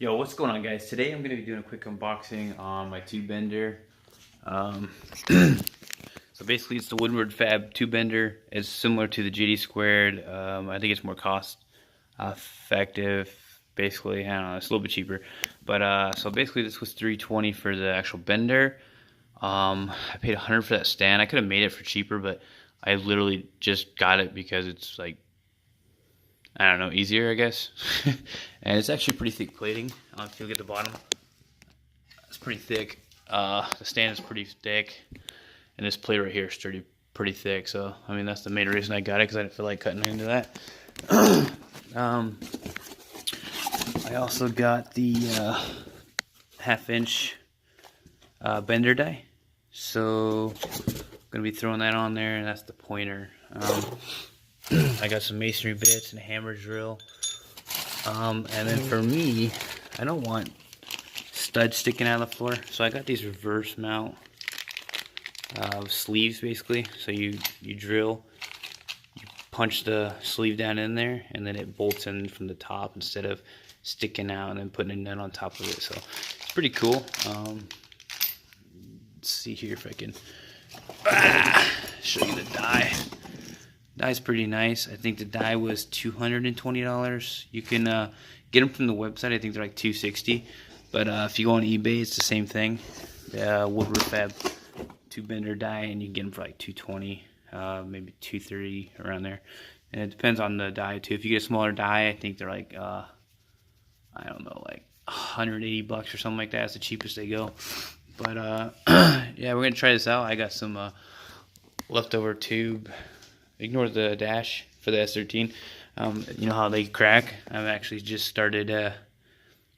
Yo, what's going on, guys? Today I'm going to be doing a quick unboxing on my tube bender. Um, so basically it's the Woodward Fab tube bender. It's similar to the GD squared. I think it's more cost effective. Basically, I don't know, it's a little bit cheaper. But so basically this was $320 for the actual bender. I paid $100 for that stand. I could have made it for cheaper, but I literally just got it because it's like, I don't know, easier, I guess. And it's actually pretty thick plating. If you look at the bottom, it's pretty thick. The stand is pretty thick, and this plate right here is pretty thick. So, I mean, that's the main reason I got it, because I didn't feel like cutting into that. I also got the half-inch bender die. So, I'm going to be throwing that on there, and that's the pointer. I got some masonry bits and a hammer drill. And then for me, I don't want studs sticking out of the floor, so I got these reverse mount sleeves basically. So you drill, you punch the sleeve down in there, and then it bolts in from the top instead of sticking out and then putting a nut on top of it. So it's pretty cool. Let's see here if I can show you the die. Die's pretty nice. I think the die was $220. You can get them from the website. I think they're like $260. But if you go on eBay, it's the same thing. The Woodward Fab tube bender die, and you can get them for like $220, maybe $230, around there. And it depends on the die too. If you get a smaller die, I think they're like I don't know, like $180 or something like that. That's the cheapest they go. But yeah, we're gonna try this out. I got some leftover tube. Ignore the dash for the S13. You know how they crack? I've actually just started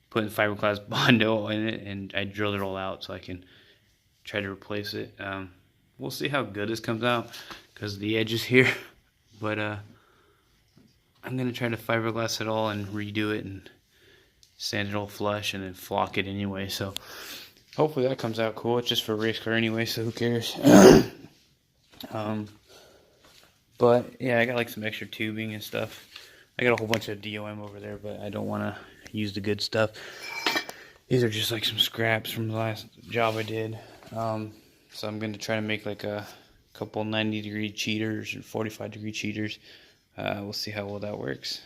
putting fiberglass Bondo in it, and I drilled it all out so I can try to replace it. We'll see how good this comes out because the edge is here. But I'm going to try to fiberglass it all and redo it and sand it all flush and then flock it anyway. So hopefully that comes out cool. It's just for a race car anyway, so who cares? But yeah, I got like some extra tubing and stuff. I got a whole bunch of DOM over there, but I don't want to use the good stuff. These are just like some scraps from the last job I did. So I'm going to try to make like a couple 90-degree cheaters and 45-degree cheaters. We'll see how well that works.